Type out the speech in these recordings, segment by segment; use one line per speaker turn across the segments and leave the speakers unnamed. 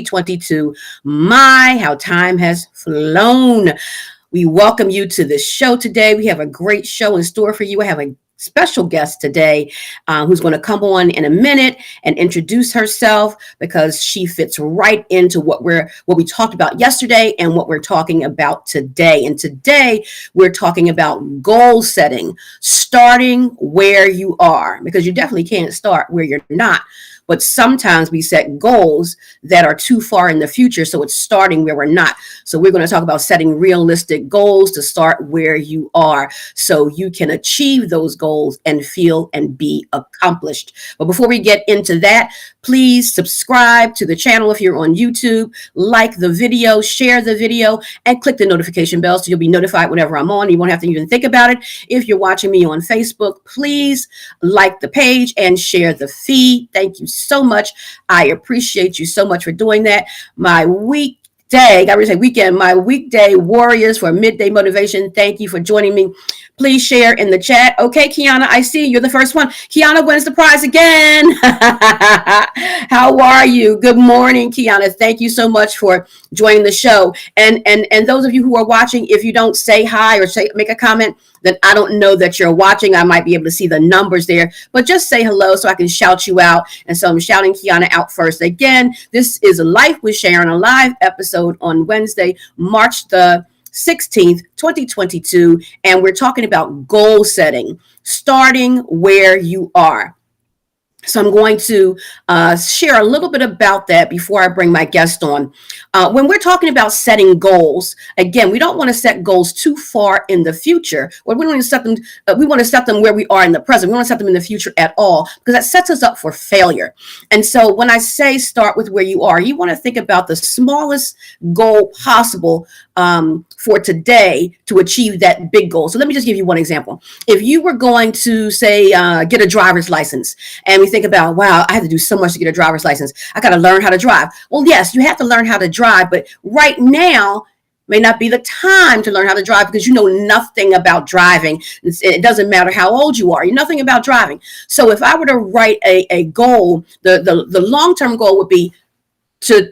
2022. My, how time has flown. We welcome you to the show today. We have a great show in store for you. I have a special guest today who's going to come on in a minute and introduce herself because she fits right into what we talked about yesterday and what we're talking about today. And today we're talking about goal setting, starting where you are, because you definitely can't start where you're not. But sometimes we set goals that are too far in the future, so it's starting where we're not. So we're going to talk about setting realistic goals to start where you are so you can achieve those goals and feel and be accomplished. But before we get into that, please subscribe to the channel if you're on YouTube, like the video, share the video, and click the notification bell so you'll be notified whenever I'm on. You won't have to even think about it. If you're watching me on Facebook, please like the page and share the feed. Thank you so much. I appreciate you so much for doing that. My weekday warriors for midday motivation. Thank you for joining me. Please share in the chat. Okay, Kiana, I see you're the first one. Kiana wins the prize again. How are you? Good morning, Kiana. Thank you so much for joining the show. And those of you who are watching, if you don't say hi or make a comment, then I don't know that you're watching. I might be able to see the numbers there, but just say hello so I can shout you out. And so I'm shouting Kiana out first. Again, this is Life with Sharon, a live episode on Wednesday, March the 16th, 2022. And we're talking about goal setting, starting where you are. So I'm going to share a little bit about that before I bring my guest on. When we're talking about setting goals, again, we don't want to set goals too far in the future. Or we want to set them. We want to set them where we are in the present. We want to set them in the future at all because that sets us up for failure. And so when I say start with where you are, you want to think about the smallest goal possible for today to achieve that big goal. So let me just give you one example. If you were going to say get a driver's license, and we think about, wow, I have to do so much to get a driver's license. I got to learn how to drive. Well, yes, you have to learn how to drive, but right now may not be the time to learn how to drive because you know nothing about driving. It doesn't matter how old you are. You know nothing about driving. So if I were to write a goal, the long-term goal would be to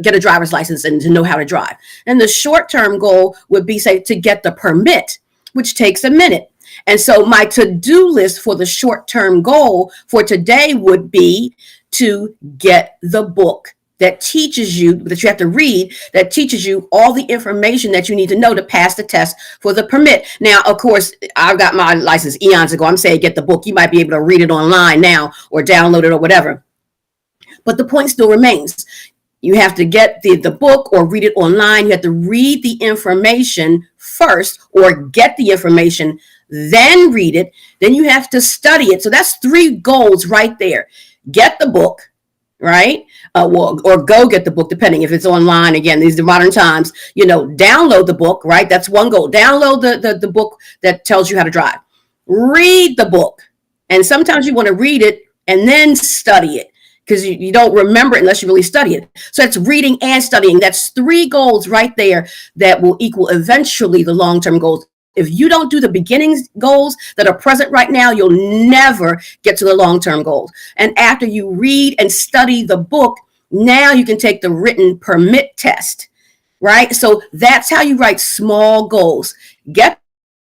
get a driver's license and to know how to drive. And the short-term goal would be, say, to get the permit, which takes a minute. And so my to-do list for the short-term goal for today would be to get the book that teaches you, that you have to read, that teaches you all the information that you need to know to pass the test for the permit. Now, of course, I got my license eons ago. I'm saying get the book. You might be able to read it online now or download it or whatever. But the point still remains. You have to get the book or read it online. You have to read the information first or get the information, then read it. Then you have to study it. So that's 3 goals right there. Get the book, right? Or go get the book, depending if it's online. Again, these are modern times. Download the book, right? That's one goal. Download the book that tells you how to drive. Read the book. And sometimes you want to read it and then study it, because you don't remember it unless you really study it. So it's reading and studying. That's 3 goals right there that will equal eventually the long-term goals. If you don't do the beginning goals that are present right now, you'll never get to the long-term goals. And after you read and study the book, now you can take the written permit test, right? So that's how you write small goals. Get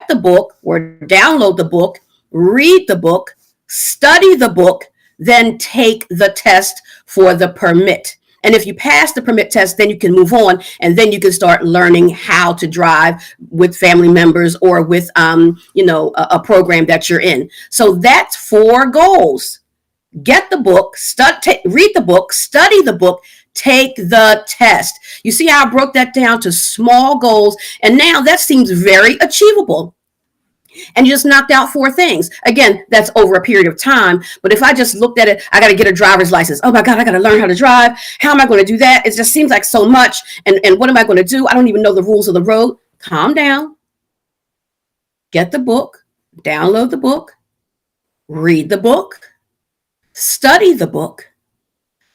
the book or download the book, read the book, study the book, then take the test for the permit. And if you pass the permit test, then you can move on, and then you can start learning how to drive with family members or with, a program that you're in. So that's 4 goals. Get the book, read the book, study the book, take the test. You see how I broke that down to small goals, and now that seems very achievable. And you just knocked out 4 things. Again, that's over a period of time. But if I just looked at it, I got to get a driver's license. Oh my God, I got to learn how to drive. How am I going to do that? It just seems like so much. And what am I going to do? I don't even know the rules of the road. Calm down. Get the book, download the book, read the book, study the book,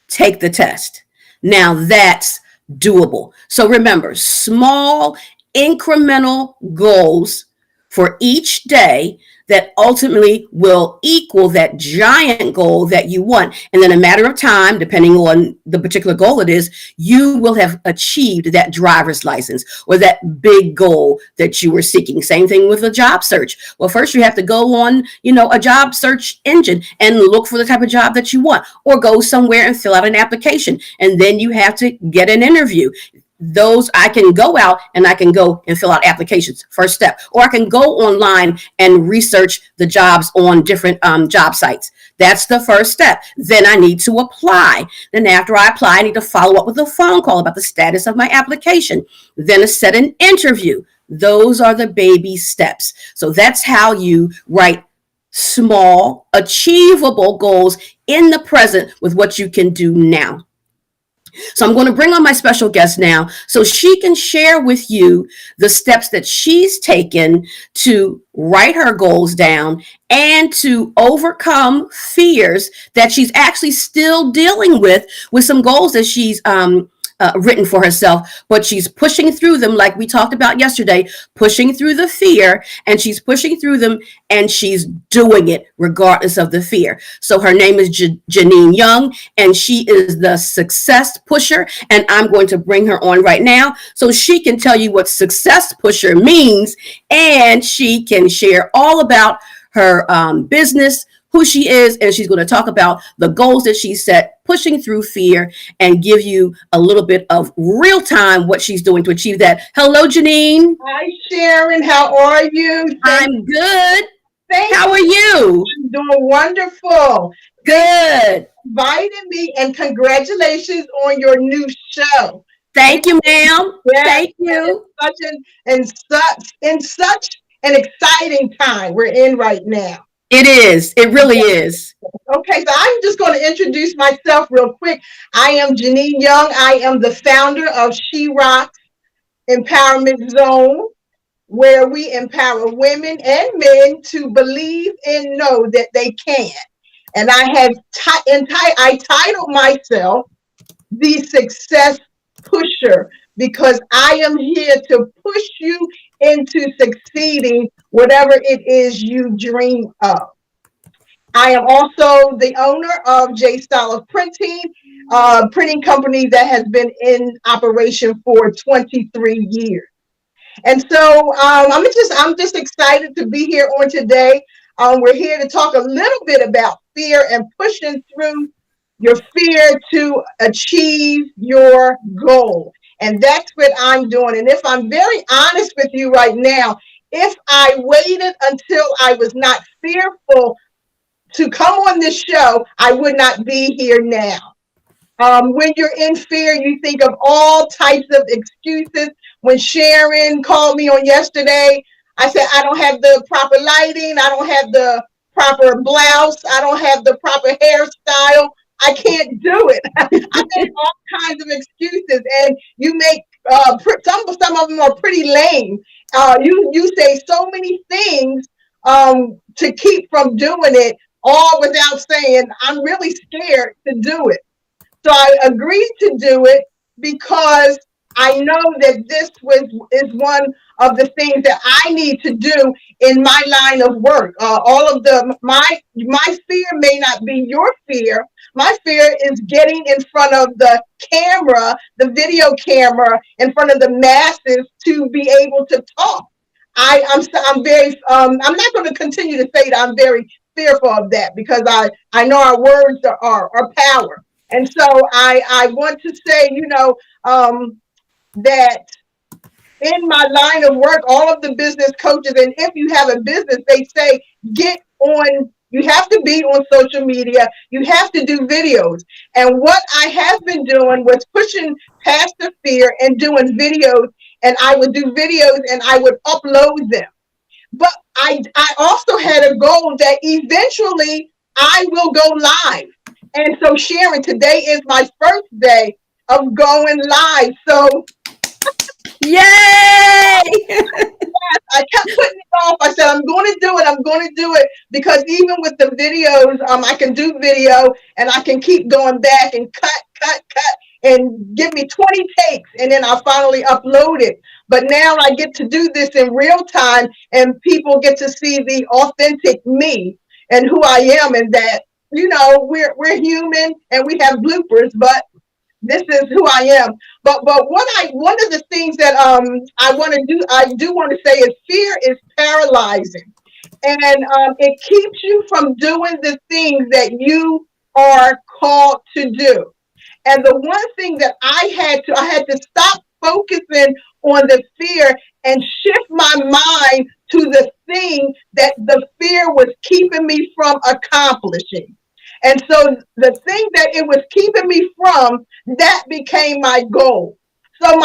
take the test. Now that's doable. So remember, small incremental goals for each day that ultimately will equal that giant goal that you want. And then a matter of time, depending on the particular goal it is, you will have achieved that driver's license or that big goal that you were seeking. Same thing with a job search. Well, first you have to go on, a job search engine and look for the type of job that you want, or go somewhere and fill out an application. And then you have to get an interview. Those I can go out and I can go and fill out applications, first step, or I can go online and research the jobs on different job sites. That's the first step. Then I need to apply. Then after I apply, I need to follow up with a phone call about the status of my application. Then set an interview. Those are the baby steps. So that's how you write small, achievable goals in the present with what you can do now. So I'm going to bring on my special guest now so she can share with you the steps that she's taken to write her goals down and to overcome fears that she's actually still dealing with some goals that she's written for herself, but she's pushing through them like we talked about yesterday, pushing through the fear, and she's pushing through them and she's doing it regardless of the fear. So her name is Janine Young, and she is the success pusher, and I'm going to bring her on right now so she can tell you what success pusher means, and she can share all about her business, who she is, and she's going to talk about the goals that she set, pushing through fear, and give you a little bit of real time what she's doing to achieve that. Hello, Janine.
Hi, Sharon. How are you?
I'm good.
Thank
How are you?
I'm doing wonderful.
Good.
Inviting me, and congratulations on your new show.
Thank you, ma'am.
Yes,
Thank you.
In such an exciting time we're in right now.
It is. It really is.
Okay, so I'm just going to introduce myself real quick. I am Janine Young. I am the founder of SheRocks Empowerment Zone, where we empower women and men to believe and know that they can. And I have I titled myself the Success Pusher because I am here to push you into succeeding whatever it is you dream of. I am also the owner of JStyleofPrinting, a printing company that has been in operation for 23 years. And so I'm just excited to be here on today. We're here to talk a little bit about fear and pushing through your fear to achieve your goal. And that's what I'm doing. And if I'm very honest with you right now, if I waited until I was not fearful to come on this show, I would not be here now. When you're in fear, you think of all types of excuses. When Sharon called me on yesterday, I said, I don't have the proper lighting. I don't have the proper blouse. I don't have the proper hairstyle. I can't do it. I make all kinds of excuses, and you make some of them are pretty lame. You say so many things to keep from doing it, all without saying, I'm really scared to do it. So I agreed to do it because I know that is one of the things that I need to do in my line of work. My fear may not be your fear. My fear is getting in front of the camera, the video camera, in front of the masses to be able to talk. I'm very I'm not going to continue to say that I'm very fearful of that because I know our words are power. And so I want to say, that in my line of work, all of the business coaches, and if you have a business, they say, you have to be on social media, you have to do videos. And what I have been doing was pushing past the fear and doing videos, and I would do videos and I would upload them. But I also had a goal that eventually I will go live. And so, Sharon, today is my first day of going live. So,
yay!
I kept putting it off. I said, I'm going to do it. I'm going to do it because even with the videos, I can do video and I can keep going back and cut. and give me 20 takes, and then I'll finally upload it. But now I get to do this in real time, and people get to see the authentic me and who I am, and that, we're human and we have bloopers, but this is who I am. But one of the things that I do want to say is fear is paralyzing, and it keeps you from doing the things that you are called to do. And the one thing that I had to stop focusing on the fear and shift my mind to the thing that the fear was keeping me from accomplishing. And so the thing that it was keeping me from, that became my goal. So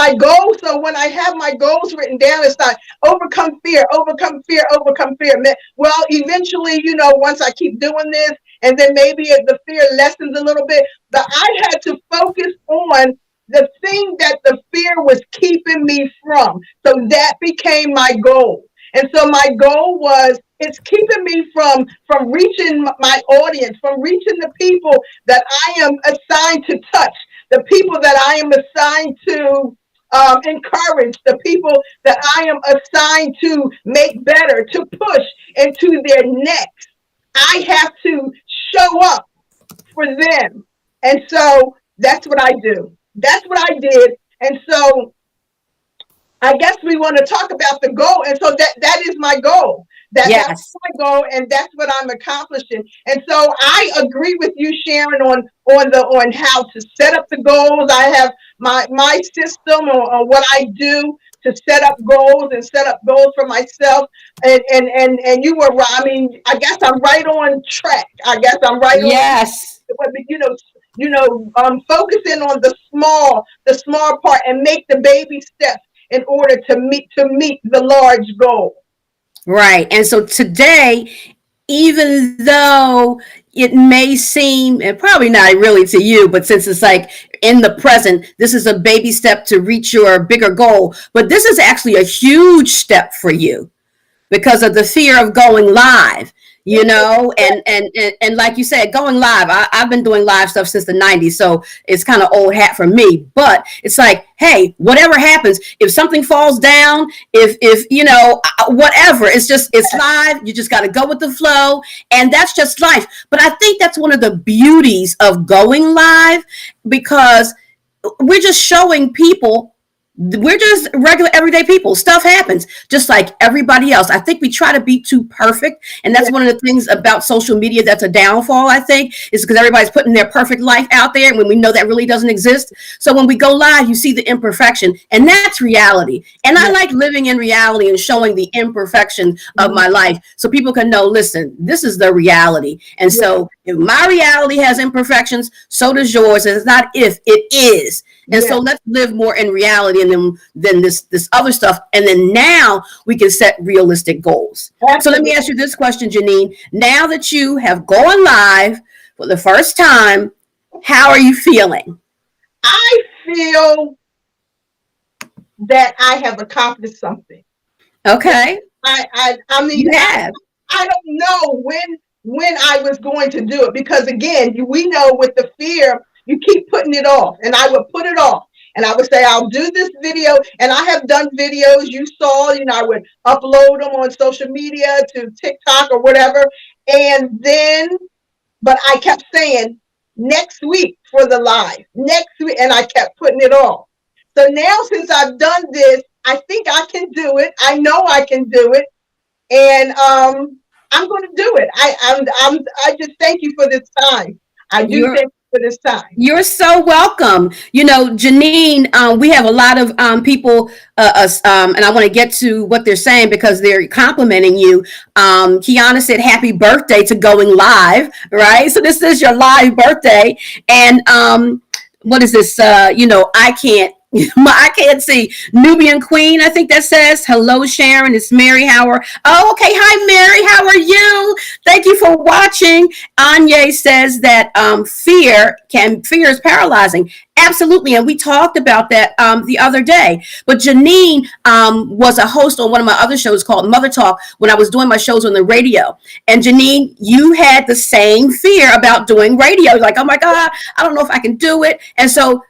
when I have my goals written down, it's like overcome fear, overcome fear, overcome fear. Well, eventually, once I keep doing this, and then maybe the fear lessens a little bit, but I had to focus on the thing that the fear was keeping me from. So that became my goal. And so my goal was, it's keeping me from reaching my audience, from reaching the people that I am assigned to touch, the people that I am assigned to encourage, the people that I am assigned to make better, to push into their next. I have to show up for them. And so that's what I do. That's what I did. And so I guess we want to talk about the goal. And so that is my goal. That's my goal, and that's what I'm accomplishing. And so I agree with you, Sharon, on how to set up the goals. I have my system on what I do to set up goals and set up goals for myself. And you were, I mean, I guess I'm right on track. I guess I'm right on.
Yes.
Focusing on the small part, and make the baby steps in order to meet the large goal.
Right. And so today, even though it may seem, and probably not really to you, but since it's like in the present, this is a baby step to reach your bigger goal. But this is actually a huge step for you because of the fear of going live. And like you said, going live, I've been doing live stuff since the 90s, so it's kind of old hat for me, but it's like, hey, whatever happens, if something falls down, if whatever, it's live, you just got to go with the flow, and that's just life. But I think that's one of the beauties of going live, because we're just showing people we're just regular everyday people. Stuff happens just like everybody else. I think we try to be too perfect, and that's one of the things about social media that's a downfall, I think, is because everybody's putting their perfect life out there when we know that really doesn't exist. So when we go live, you see the imperfection, and that's reality. And I like living in reality and showing the imperfection of my life so people can know, listen, this is the reality. And so if my reality has imperfections, so does yours. And it's not if, it is. And so let's live more in reality and then this other stuff. And then now we can set realistic goals. So let me ask you this question, Janine. Now that you have gone live for the first time, how are you feeling?
I feel that I have accomplished something.
Okay.
I mean,
you have.
I don't know when I was going to do it, because again, we know with the fear, you keep putting it off, and I would put it off, and I would say, I'll do this video. And I have done videos, you saw, I would upload them on social media to TikTok or whatever. And then, but I kept saying next week for the live, next week. And I kept putting it off. So now, since I've done this, I think I can do it. I know I can do it. And I'm going to do it. I just thank you for this time. I do thank you for this time.
You're so welcome. Janine, we have a lot of people, and I want to get to what they're saying because they're complimenting you. Kiana said, happy birthday to going live, right? So this is your live birthday. And what is this? I can't see. Nubian Queen, I think that says, hello, Sharon. It's Mary Howard. Oh, okay. Hi, Mary. How are you? Thank you for watching. Anya says that fear is paralyzing. Absolutely. And we talked about that the other day. But Janine was a host on one of my other shows called Mother Talk when I was doing my shows on the radio. And Janine, you had the same fear about doing radio. Like, oh my God, I don't know if I can do it. And so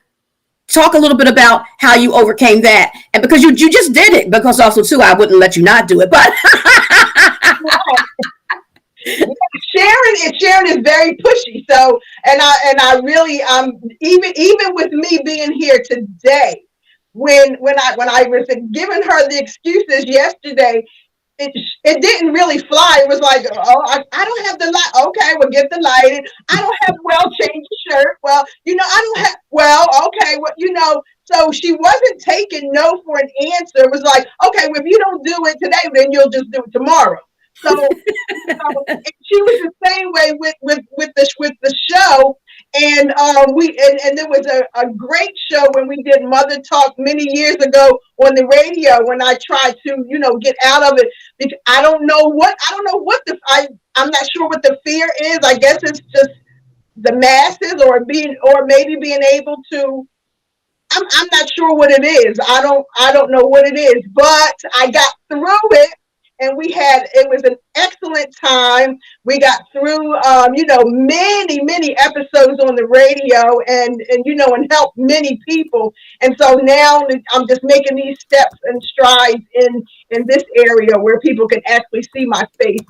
talk a little bit about how you overcame that. And because you just did it, because also too, I wouldn't let you not do it, but
Sharon is very pushy. So, and I really, even with me being here today, when I was giving her the excuses yesterday, it didn't really fly. It was like, oh, I don't have the light. Okay, well, get the lighting. I don't have, well, change the shirt. Well, I don't have, well, okay, well, so she wasn't taking no for an answer. It was like, okay, well, if you don't do it today, then you'll just do it tomorrow. So, she was the same way with the show. And and there was a great show when we did Mother Talk many years ago on the radio, when I tried to get out of it, because I don't know what I'm not sure what the fear is. I guess it's just the masses, or maybe being able to, I'm not sure what it is. I don't know what it is, but I got through it. And it was an excellent time. We got through, many episodes on the radio, and helped many people. And so now I'm just making these steps and strides in this area where people can actually see my face.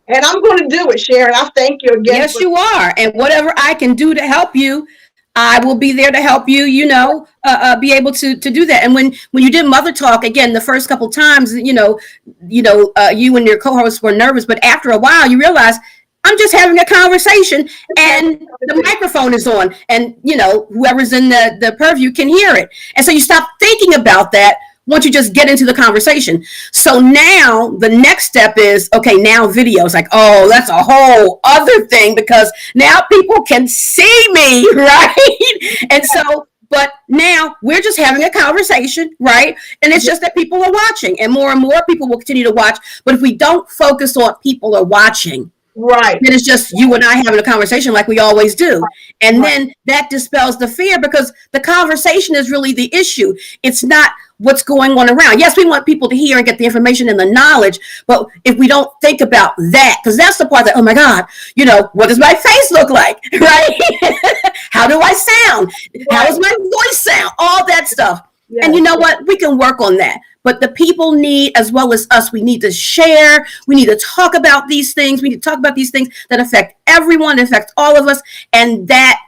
And I'm going to do it, Sharon. I thank you again.
Yes, you are. And whatever I can do to help you, I will be there to help you, be able to do that. And when you did Mother Talk, again, the first couple times, you and your co-hosts were nervous, but after a while you realize I'm just having a conversation and the microphone is on, and, whoever's in the purview can hear it. And so you stop thinking about that once you just get into the conversation. So now the next step is, okay, now video. It's like, oh, that's a whole other thing, because now people can see me, right? And so, but now we're just having a conversation, right? And it's just that people are watching, and more people will continue to watch. But if we don't focus on people are watching,
right,
then it's just you and I having a conversation like we always do. And then that dispels the fear, because the conversation is really the issue. It's not what's going on around. Yes, we want people to hear and get the information and the knowledge, but if we don't think about that, because that's the part that, oh my God, what does my face look like, right? How do I sound? How does my voice sound? All that stuff. Yes. And you know what? We can work on that. But the people need, as well as us, we need to share. We need to talk about these things. We need to talk about these things that affect everyone, that affect all of us. And that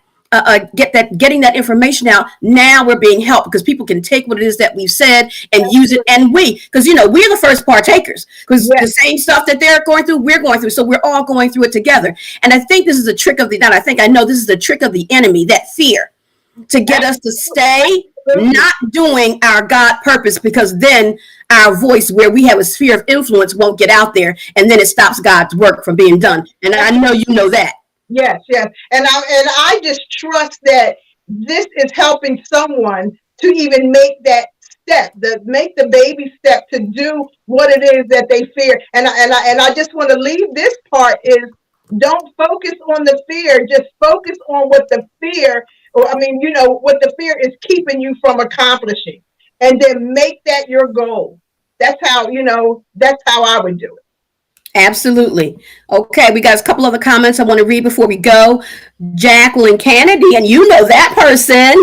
getting that information out, now we're being helped, because people can take what it is that we've said and use it. And because we're the first partakers, because the same stuff that they're going through, we're going through. So we're all going through it together. And I think this is a trick of this is the trick of the enemy, that fear, to get us to stay not doing our God purpose, because then our voice, where we have a sphere of influence, won't get out there, and then it stops God's work from being done. And I know you know that.
Yes. And I just trust that this is helping someone to even make that step, make the baby step to do what it is that they fear. And I just want to leave this part is, don't focus on the fear, just focus on what the fear, what the fear is keeping you from accomplishing, and then make that your goal. That's how I would do it.
Absolutely. Okay, we got a couple other comments I want to read before we go. Jacqueline Kennedy, and you know that person.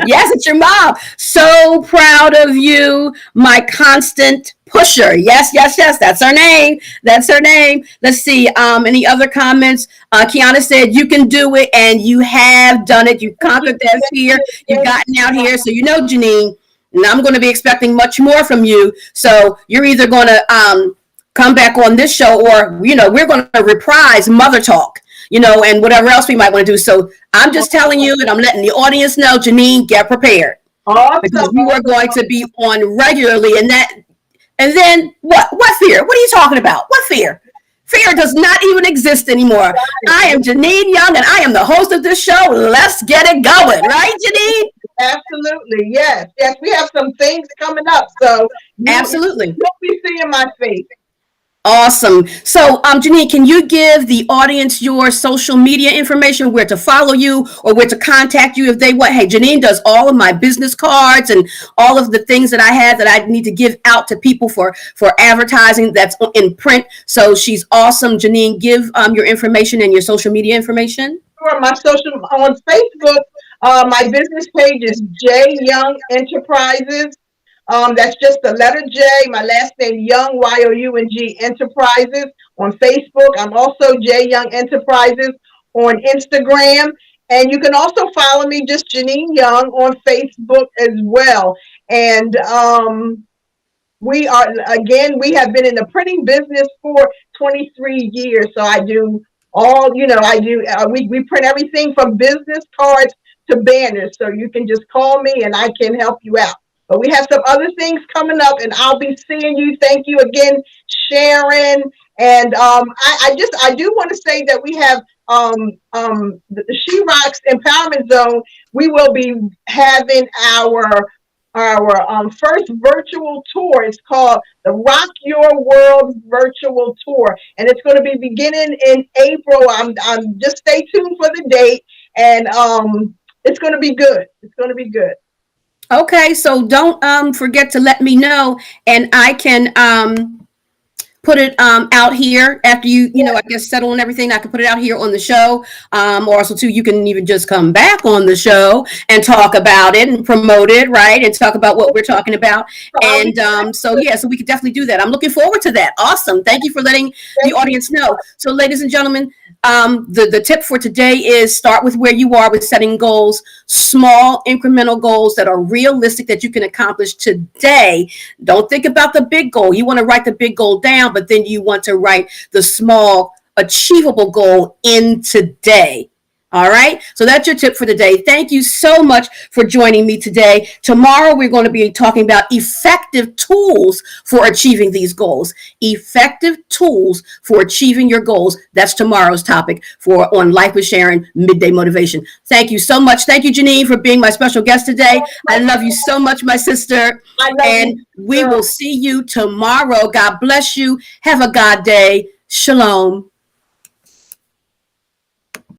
Yes, it's your mom. So proud of you, my constant pusher. Yes, that's her name. Let's see, any other comments? Kiana said, you can do it, and you have done it. You've conquered that fear. You've gotten out here. So Janine, and I'm going to be expecting much more from you. So you're either going to come back on this show, or we're going to reprise Mother Talk, and whatever else we might want to do. So I'm just telling you, and I'm letting the audience know, Janine, get prepared.
Awesome.
Because we are going to be on regularly, and then what fear? What are you talking about? What fear? Fear does not even exist anymore. I am Janine Young, and I am the host of this show. Let's get it going, right, Janine?
Absolutely, yes. We have some things coming up, so
absolutely,
you'll be seeing my face.
Awesome. So, Janine, can you give the audience your social media information, where to follow you or where to contact you if they want? Hey, Janine does all of my business cards and all of the things that I have that I need to give out to people for advertising that's in print. So she's awesome. Janine, give your information and your social media information.
Sure. My social on Facebook, My business page is J Young Enterprises. That's just the letter J, my last name Young, Young Enterprises on Facebook. I'm also J Young Enterprises on Instagram. And you can also follow me, just Janine Young, on Facebook as well. And we are, again, we have been in the printing business for 23 years. So I do all, we print everything from business cards to banners. So you can just call me and I can help you out. But we have some other things coming up and I'll be seeing you. Thank you again, Sharon. And I do want to say that we have the SheRocks Empowerment Zone. We will be having our first virtual tour. It's called the Rock Your World Virtual Tour, and it's going to be beginning in April. I'm just stay tuned for the date, and it's going to be good. It's going to be good.
Okay, so don't forget to let me know, and I can put it out here after I guess settle and everything. I can put it out here on the show, or also too, you can even just come back on the show and talk about it and promote it, right, and talk about what we're talking about. And so we could definitely do that. I'm looking forward to that. Awesome. Thank you for letting the audience know. So ladies and gentlemen, the tip for today is start with where you are with setting goals, small incremental goals that are realistic that you can accomplish today. Don't think about the big goal. You want to write the big goal down, but then you want to write the small achievable goal in today. All right. So that's your tip for today. Thank you so much for joining me today. Tomorrow, we're going to be talking about effective tools for achieving these goals. Effective tools for achieving your goals. That's tomorrow's topic on Life with Sharon, Midday Motivation. Thank you so much. Thank you, Janine, for being my special guest today. I love you so much, my sister. And we will see you tomorrow. God bless you. Have a God day. Shalom.